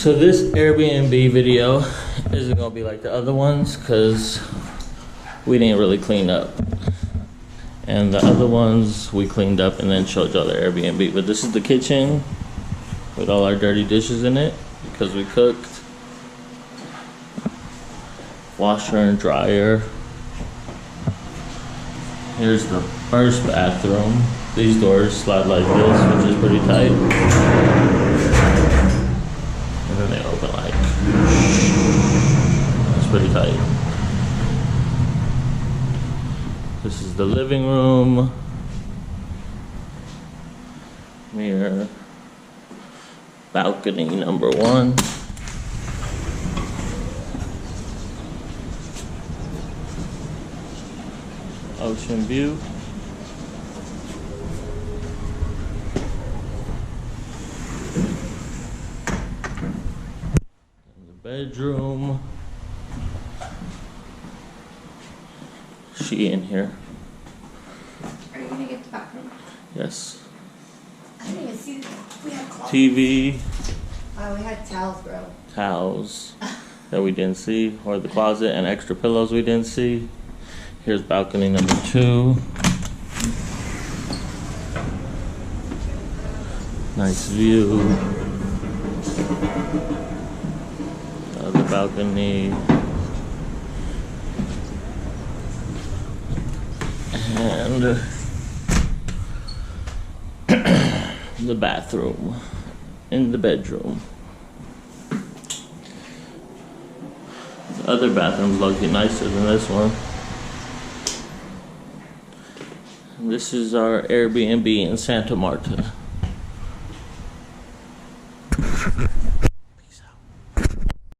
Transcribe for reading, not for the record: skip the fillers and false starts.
So this Airbnb video isn't gonna be like the other ones because we didn't really clean up. And the other ones we cleaned up and then showed y'all the Airbnb. But this is the kitchen with all our dirty dishes in it because we cooked. Washer and dryer. Here's the first bathroom. These doors slide like this, which is pretty tight. And then they open like, it's pretty tight. This is the living room. Mirror. Balcony number 1. Ocean view. And the bedroom. She in here. Are you gonna get the bathroom? Yes. I didn't even see we had clothes. TV. Oh, we had towels, bro. Towels that we didn't see, or the closet and extra pillows we didn't see. Here's balcony number 2. Nice view. The balcony. And the bathroom in the bedroom. The other bathroom's looking nicer than this one. This is our Airbnb in Santa Marta.